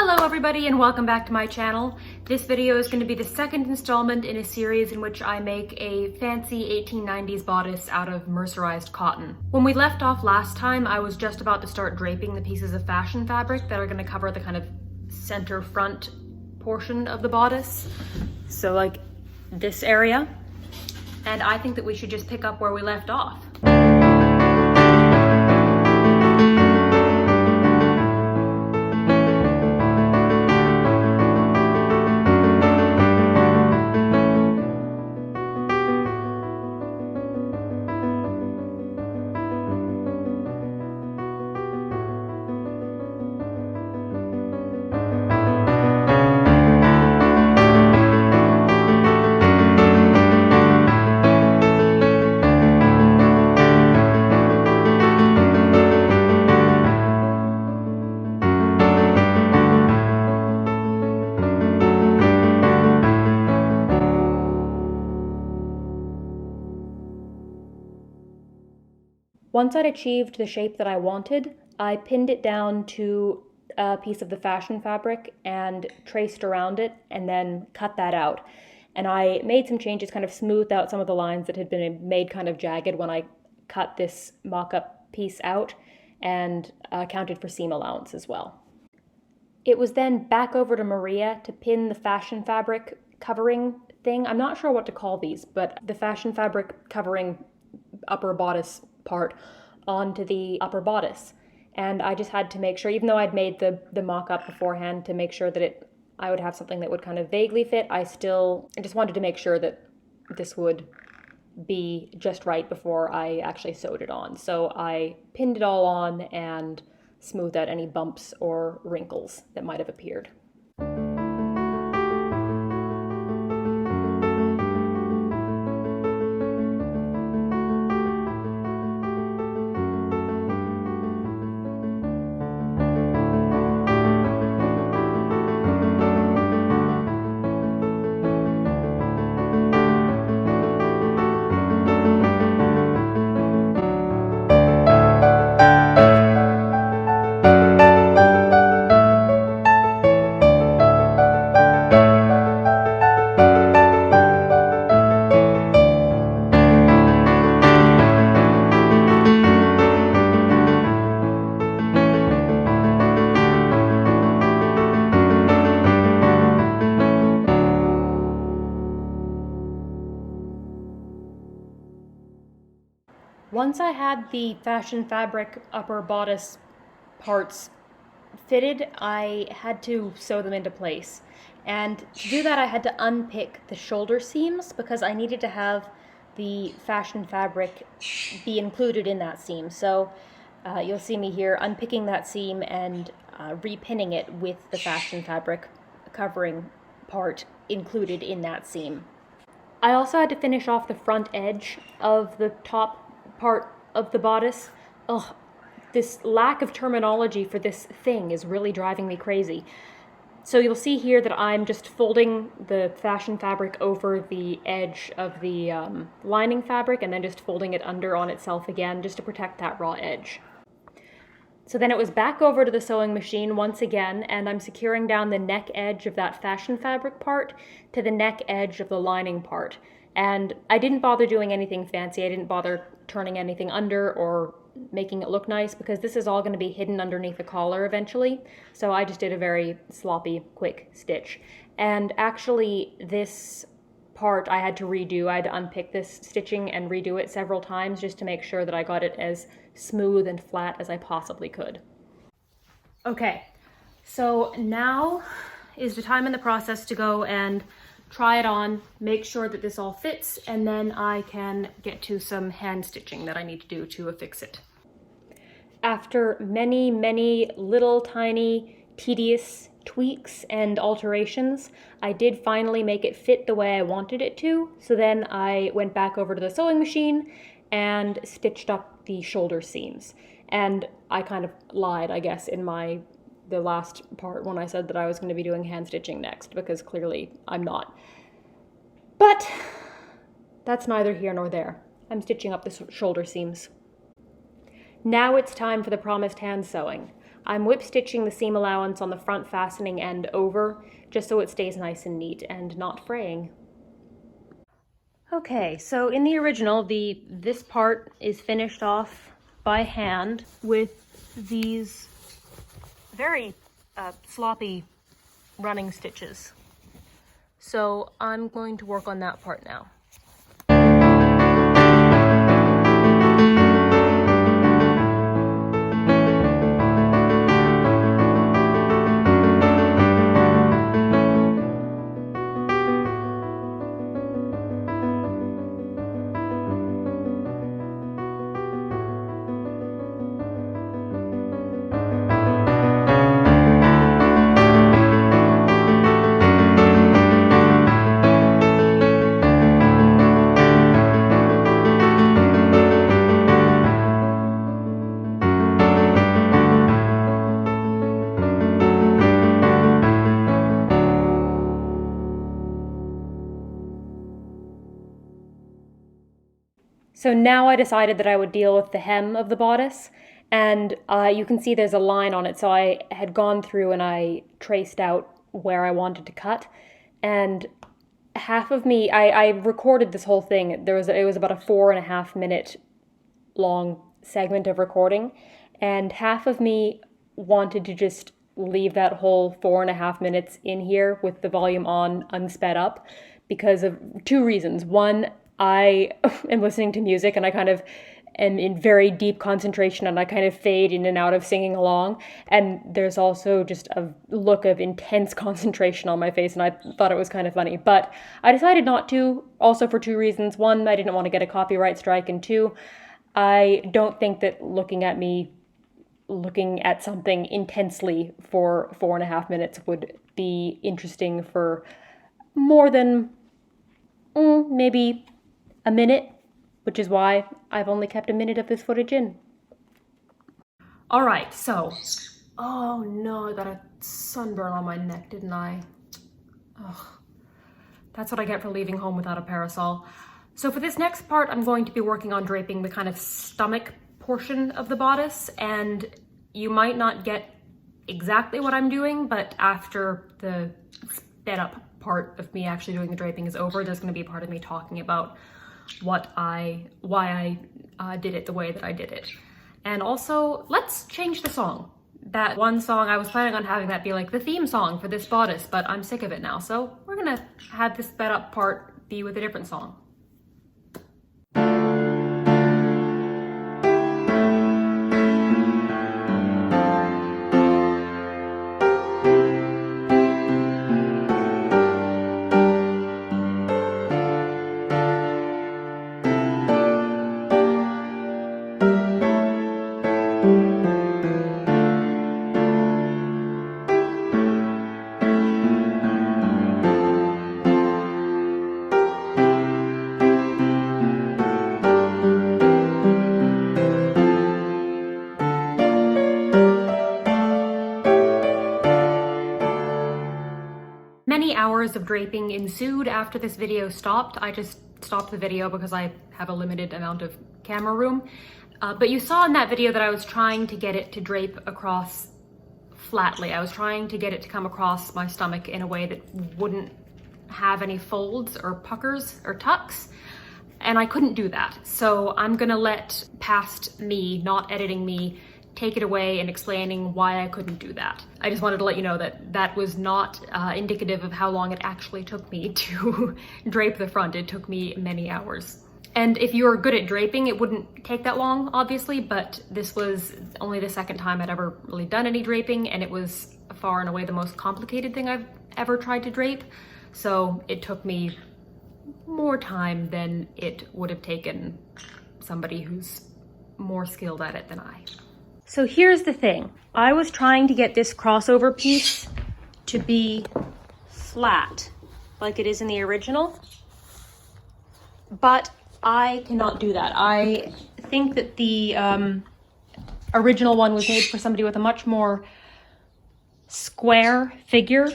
Hello everybody and welcome back to my channel. This video is going to be the second installment in a series in which I make a fancy 1890s bodice out of mercerized cotton. When we left off last time, I was just about to start draping the pieces of fashion fabric that are going to cover the kind of center front portion of the bodice. So like this area. And I think that we should just pick up where we left off. Once I'd achieved the shape that I wanted, I pinned it down to a piece of the fashion fabric and traced around it and then cut that out. And I made some changes, kind of smoothed out some of the lines that had been made kind of jagged when I cut this mock-up piece out, and accounted for seam allowance as well. It was then back over to Maria to pin the fashion fabric covering thing. I'm not sure what to call these, but the fashion fabric covering upper bodice part onto the upper bodice. And I just had to make sure, even though I'd made the mock-up beforehand to make sure that I would have something that would kind of vaguely fit, I just wanted to make sure that this would be just right before I actually sewed it on. So I pinned it all on and smoothed out any bumps or wrinkles that might have appeared. Once I had the fashion fabric upper bodice parts fitted, I had to sew them into place. And to do that, I had to unpick the shoulder seams because I needed to have the fashion fabric be included in that seam. So you'll see me here unpicking that seam and repinning it with the fashion fabric covering part included in that seam. I also had to finish off the front edge of the top part of the bodice. Ugh, this lack of terminology for this thing is really driving me crazy. So you'll see here that I'm just folding the fashion fabric over the edge of the lining fabric and then just folding it under on itself again just to protect that raw edge. So then it was back over to the sewing machine once again, and I'm securing down the neck edge of that fashion fabric part to the neck edge of the lining part. And I didn't bother doing anything fancy. I didn't bother turning anything under or making it look nice because this is all going to be hidden underneath the collar eventually. So I just did a very sloppy, quick stitch. And actually this part I had to redo. I had to unpick this stitching and redo it several times just to make sure that I got it as smooth and flat as I possibly could. Okay, so now is the time in the process to go and try it on, make sure that this all fits, and then I can get to some hand stitching that I need to do to affix it. After many, many little tiny tedious tweaks and alterations, I did finally make it fit the way I wanted it to. So then I went back over to the sewing machine and stitched up the shoulder seams. And I kind of lied, I guess, in the last part when I said that I was going to be doing hand stitching next, because clearly I'm not. But that's neither here nor there. I'm stitching up the shoulder seams. Now it's time for the promised hand sewing. I'm whip stitching the seam allowance on the front fastening end over, just so it stays nice and neat and not fraying. Okay, so in the original, this part is finished off by hand with these very sloppy running stitches. So I'm going to work on that part now. So now I decided that I would deal with the hem of the bodice, and you can see there's a line on it, so I had gone through and I traced out where I wanted to cut, and half of me, I recorded this whole thing. It was about a 4.5 minute long segment of recording, and half of me wanted to just leave that whole 4.5 minutes in here with the volume on, unsped up, because of two reasons. One, I am listening to music and I kind of am in very deep concentration and I kind of fade in and out of singing along. And there's also just a look of intense concentration on my face, and I thought it was kind of funny. But I decided not to, also for two reasons. One, I didn't want to get a copyright strike, and two, I don't think that looking at me looking at something intensely for 4.5 minutes would be interesting for more than maybe a minute, which is why I've only kept a minute of this footage in. All right, so, oh no, I got a sunburn on my neck, didn't I? Ugh, that's what I get for leaving home without a parasol. So for this next part, I'm going to be working on draping the kind of stomach portion of the bodice, and you might not get exactly what I'm doing, but after the sped up part of me actually doing the draping is over, there's going to be a part of me talking about why I did it the way that I did it. And also, let's change the song. That one song, I was planning on having that be like the theme song for this bodice, but I'm sick of it now, so we're gonna have this sped up part be with a different song. Many hours of draping ensued after this video stopped. I just stopped the video because I have a limited amount of camera room. But you saw in that video that I was trying to get it to drape across flatly. I was trying to get it to come across my stomach in a way that wouldn't have any folds or puckers or tucks. And I couldn't do that. So I'm gonna let past me, not editing me, take it away and explaining why I couldn't do that. I just wanted to let you know that that was not indicative of how long it actually took me to drape the front. It took me many hours. And if you're good at draping, it wouldn't take that long, obviously, but this was only the second time I'd ever really done any draping, and it was far and away the most complicated thing I've ever tried to drape. So it took me more time than it would have taken somebody who's more skilled at it than I. So here's the thing. I was trying to get this crossover piece to be flat, like it is in the original, but I cannot do that. I think that the original one was made for somebody with a much more square figure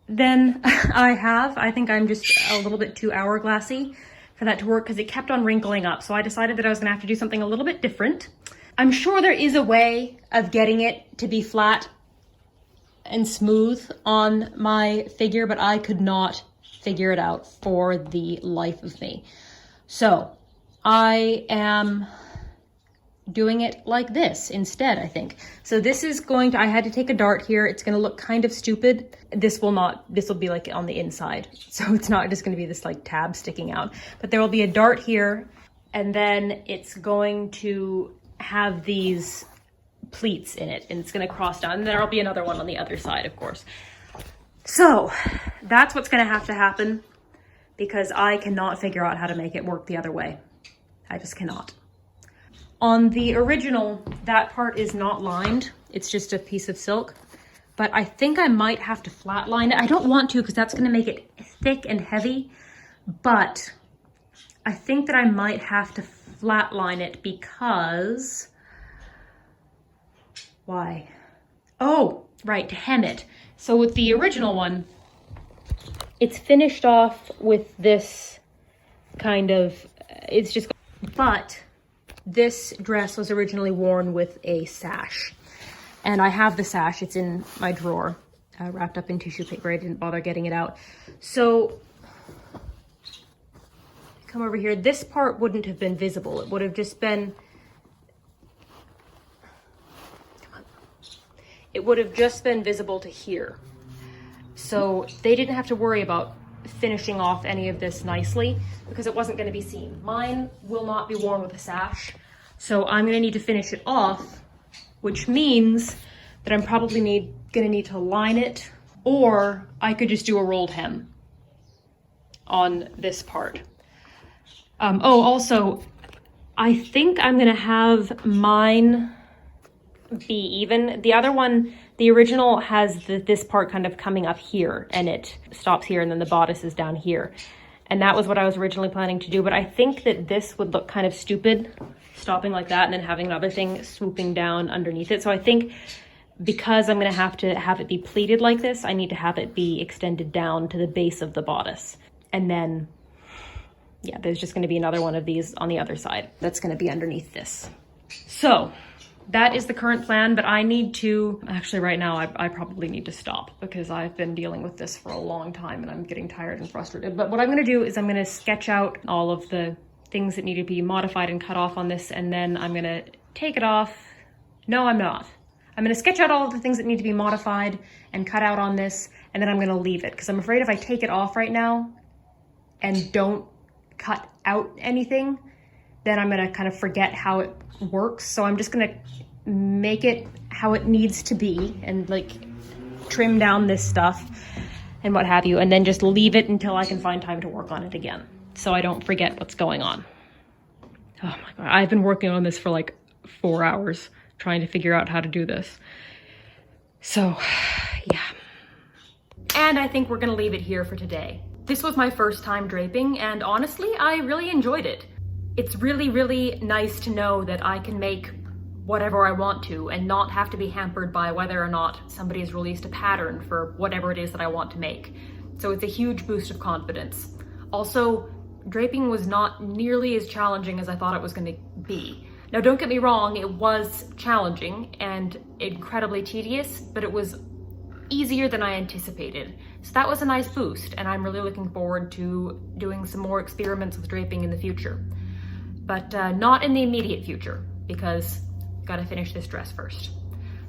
than I have. I think I'm just a little bit too hourglassy for that to work because it kept on wrinkling up. So I decided that I was gonna have to do something a little bit different. I'm sure there is a way of getting it to be flat and smooth on my figure, but I could not figure it out for the life of me. So I am doing it like this instead, I think. So this is going to, I had to take a dart here. It's going to look kind of stupid. This will be like on the inside. So it's not just going to be this like tab sticking out, but there will be a dart here, and then it's going to have these pleats in it, and it's going to cross down, and there'll be another one on the other side, of course. So that's what's going to have to happen, because I cannot figure out how to make it work the other way. I just cannot. On the original, that part is not lined. It's just a piece of silk, but I think I might have to flatline it. I don't want to, because that's going to make it thick and heavy, but I think that I might have to flatline it because, why? Oh, right, to hem it. So with the original one, it's finished off with this kind of, it's just, but this dress was originally worn with a sash, and I have the sash. It's in my drawer, wrapped up in tissue paper. I didn't bother getting it out. So come over here. This part wouldn't have been visible. It would have just been, it would have just been visible to here. So they didn't have to worry about finishing off any of this nicely because it wasn't going to be seen. Mine will not be worn with a sash, so I'm going to need to finish it off, which means that I'm probably going to need to line it, or I could just do a rolled hem on this part. Oh, also, I think I'm going to have mine be even. The other one, the original has this part kind of coming up here, and it stops here, and then the bodice is down here. And that was what I was originally planning to do, but I think that this would look kind of stupid, stopping like that and then having another thing swooping down underneath it. So I think because I'm going to have it be pleated like this, I need to have it be extended down to the base of the bodice. And then, yeah, there's just going to be another one of these on the other side that's going to be underneath this. So that is the current plan, but I need to, actually right now, I probably need to stop because I've been dealing with this for a long time and I'm getting tired and frustrated. But what I'm gonna do is I'm gonna sketch out all of the things that need to be modified and cut off on this, and then I'm gonna take it off. No, I'm not. I'm gonna sketch out all of the things that need to be modified and cut out on this, and then I'm gonna leave it because I'm afraid if I take it off right now and don't cut out anything, then I'm gonna kind of forget how it works. So I'm just gonna make it how it needs to be and like trim down this stuff and what have you, and then just leave it until I can find time to work on it again so I don't forget what's going on. Oh my God, I've been working on this for like 4 hours trying to figure out how to do this. So yeah. And I think we're gonna leave it here for today. This was my first time draping, and honestly, I really enjoyed it. It's really, really nice to know that I can make whatever I want to and not have to be hampered by whether or not somebody has released a pattern for whatever it is that I want to make. So it's a huge boost of confidence. Also, draping was not nearly as challenging as I thought it was going to be. Now, don't get me wrong, it was challenging and incredibly tedious, but it was easier than I anticipated. So that was a nice boost, and I'm really looking forward to doing some more experiments with draping in the future. But not in the immediate future, because I've got to finish this dress first.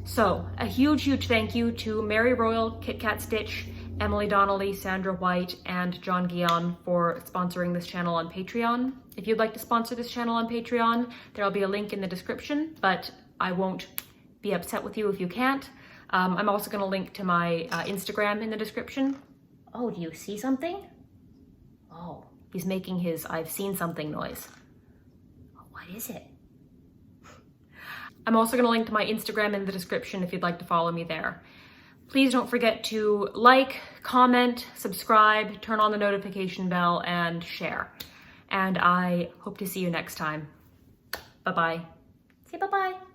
So a huge, huge thank you to Mary Royal, Kit Kat Stitch, Emily Donnelly, Sandra White, and John Guion for sponsoring this channel on Patreon. If you'd like to sponsor this channel on Patreon, there'll be a link in the description, but I won't be upset with you if you can't. I'm also going to link to my Instagram in the description. Oh, do you see something? Oh, he's making his I've seen something noise. What is it? I'm also going to link to my Instagram in the description if you'd like to follow me there. Please don't forget to like, comment, subscribe, turn on the notification bell, and share. And I hope to see you next time. Bye-bye. Say bye-bye.